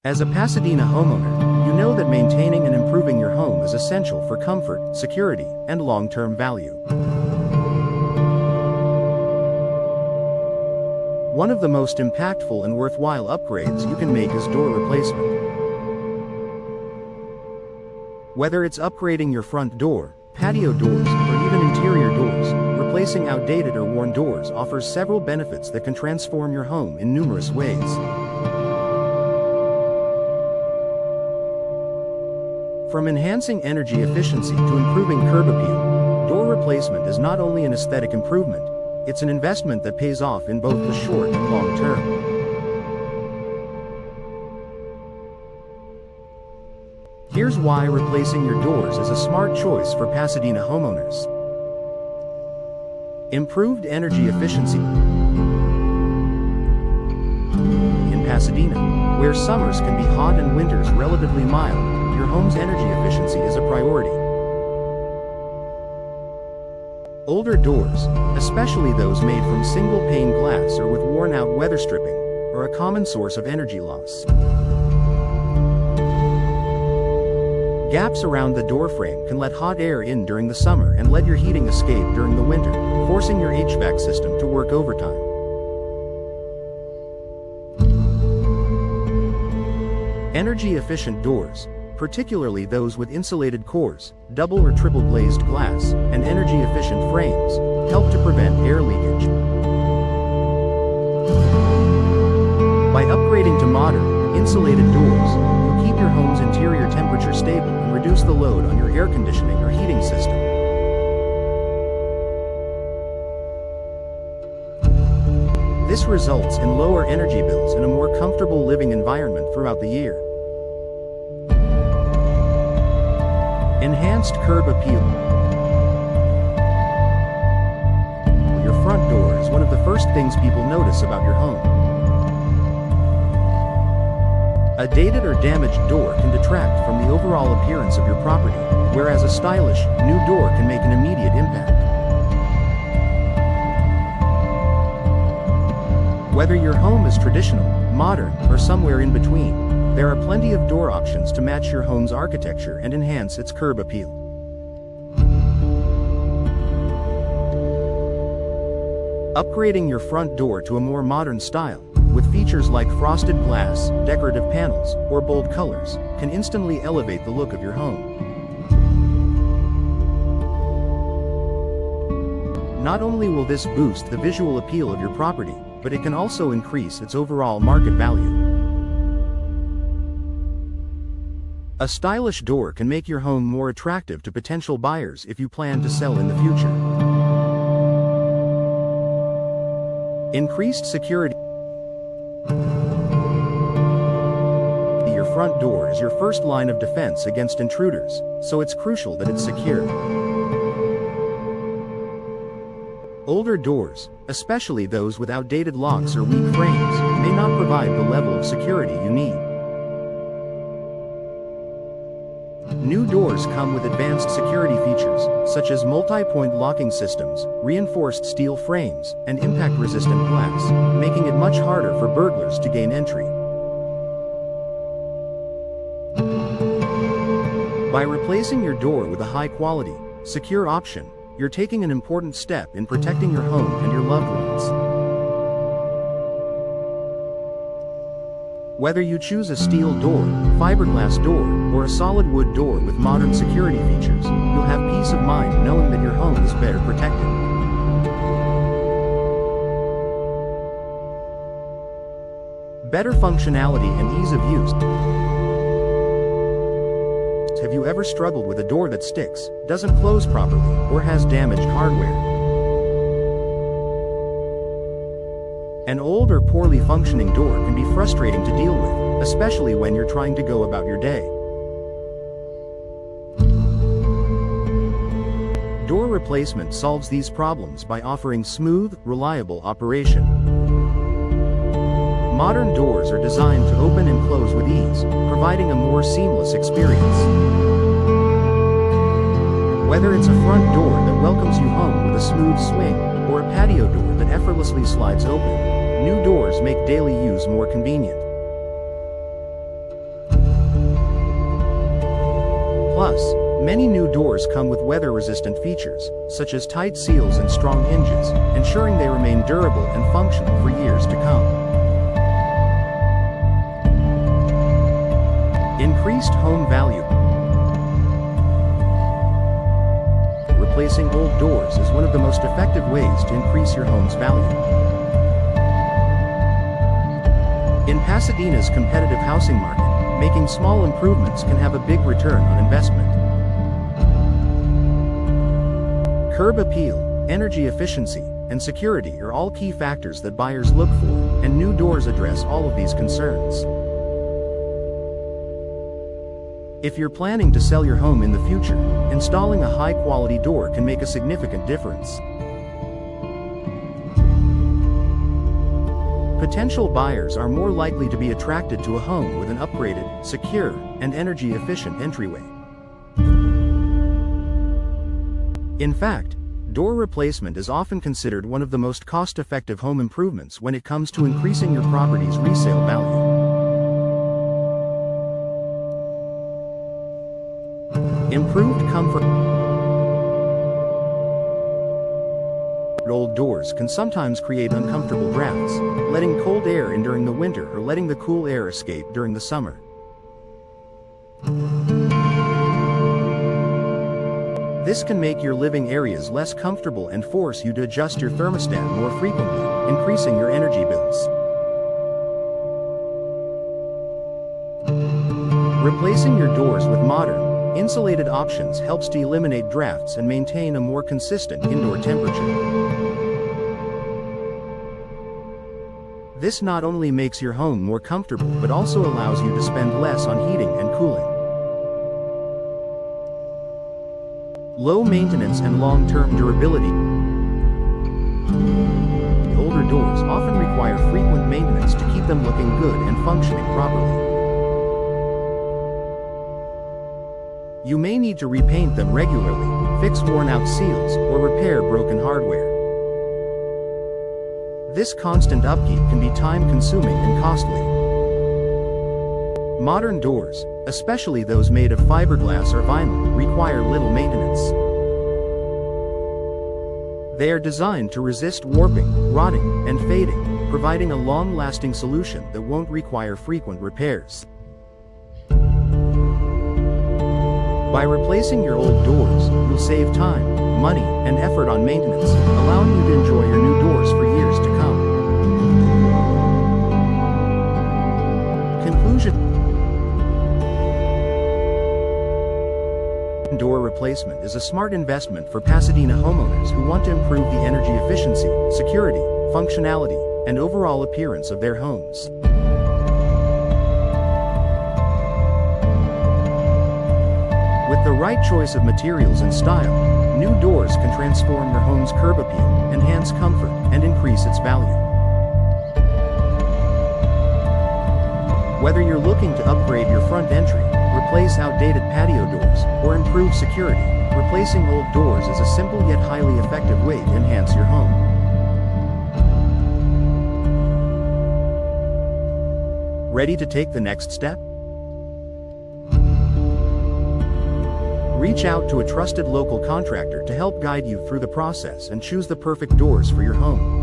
As a Pasadena homeowner, you know that maintaining and improving your home is essential for comfort, security, and long-term value. One of the most impactful and worthwhile upgrades you can make is door replacement. Whether it's upgrading your front door, patio doors, or even interior doors, replacing outdated or worn doors offers several benefits that can transform your home in numerous ways. From enhancing energy efficiency to improving curb appeal, door replacement is not only an aesthetic improvement, it's an investment that pays off in both the short and long term. Here's why replacing your doors is a smart choice for Pasadena homeowners. Improved energy efficiency. In Pasadena, where summers can be hot and winters relatively mild, your home's energy efficiency is a priority. Older doors, especially those made from single-pane glass or with worn-out weather stripping, are a common source of energy loss. Gaps around the door frame can let hot air in during the summer and let your heating escape during the winter, forcing your HVAC system to work overtime. Energy-efficient doors, particularly those with insulated cores, double or triple glazed glass, and energy-efficient frames, help to prevent air leakage. By upgrading to modern, insulated doors, you'll keep your home's interior temperature stable and reduce the load on your air conditioning or heating system. This results in lower energy bills and a more comfortable living environment throughout the year. Enhanced curb appeal. Your front door is one of the first things people notice about your home. A dated or damaged door can detract from the overall appearance of your property, whereas a stylish, new door can make an immediate impact. Whether your home is traditional, modern, or somewhere in between, there are plenty of door options to match your home's architecture and enhance its curb appeal. Upgrading your front door to a more modern style, with features like frosted glass, decorative panels, or bold colors, can instantly elevate the look of your home. Not only will this boost the visual appeal of your property, but it can also increase its overall market value. A stylish door can make your home more attractive to potential buyers if you plan to sell in the future. Increased security. Your front door is your first line of defense against intruders, so it's crucial that it's secure. Older doors, especially those with outdated locks or weak frames, may not provide the level of security you need. New doors come with advanced security features, such as multi-point locking systems, reinforced steel frames, and impact-resistant glass, making it much harder for burglars to gain entry. By replacing your door with a high-quality, secure option, you're taking an important step in protecting your home and your loved ones. Whether you choose a steel door, fiberglass door, or a solid wood door with modern security features, you'll have peace of mind knowing that your home is better protected. Better functionality and ease of use. Have you ever struggled with a door that sticks, doesn't close properly, or has damaged hardware? An old or poorly functioning door can be frustrating to deal with, especially when you're trying to go about your day. Door replacement solves these problems by offering smooth, reliable operation. Modern doors are designed to open and close with ease, providing a more seamless experience. Whether it's a front door that welcomes you home with a smooth swing, or a patio door that effortlessly slides open, new doors make daily use more convenient. Plus, many new doors come with weather-resistant features, such as tight seals and strong hinges, ensuring they remain durable and functional for years to come. Increased home value. Replacing old doors is one of the most effective ways to increase your home's value. In Pasadena's competitive housing market, making small improvements can have a big return on investment. Curb appeal, energy efficiency, and security are all key factors that buyers look for, and new doors address all of these concerns. If you're planning to sell your home in the future, installing a high-quality door can make a significant difference. Potential buyers are more likely to be attracted to a home with an upgraded, secure, and energy-efficient entryway. In fact, door replacement is often considered one of the most cost-effective home improvements when it comes to increasing your property's resale value. Improved comfort. Old doors can sometimes create uncomfortable drafts, letting cold air in during the winter or letting the cool air escape during the summer. This can make your living areas less comfortable and force you to adjust your thermostat more frequently, increasing your energy bills. Replacing your doors with modern, insulated options helps to eliminate drafts and maintain a more consistent indoor temperature. This not only makes your home more comfortable but also allows you to spend less on heating and cooling. Low maintenance and long-term durability. Older doors often require frequent maintenance to keep them looking good and functioning properly. You may need to repaint them regularly, fix worn-out seals, or repair broken hardware. This constant upkeep can be time-consuming and costly. Modern doors, especially those made of fiberglass or vinyl, require little maintenance. They are designed to resist warping, rotting, and fading, providing a long-lasting solution that won't require frequent repairs. By replacing your old doors, you'll save time, money, and effort on maintenance, allowing you to enjoy your new doors for years to come. Conclusion. Door replacement is a smart investment for Pasadena homeowners who want to improve the energy efficiency, security, functionality, and overall appearance of their homes. With the right choice of materials and style, new doors can transform your home's curb appeal, enhance comfort, and increase its value. Whether you're looking to upgrade your front entry, replace outdated patio doors, or improve security, replacing old doors is a simple yet highly effective way to enhance your home. Ready to take the next step? Reach out to a trusted local contractor to help guide you through the process and choose the perfect doors for your home.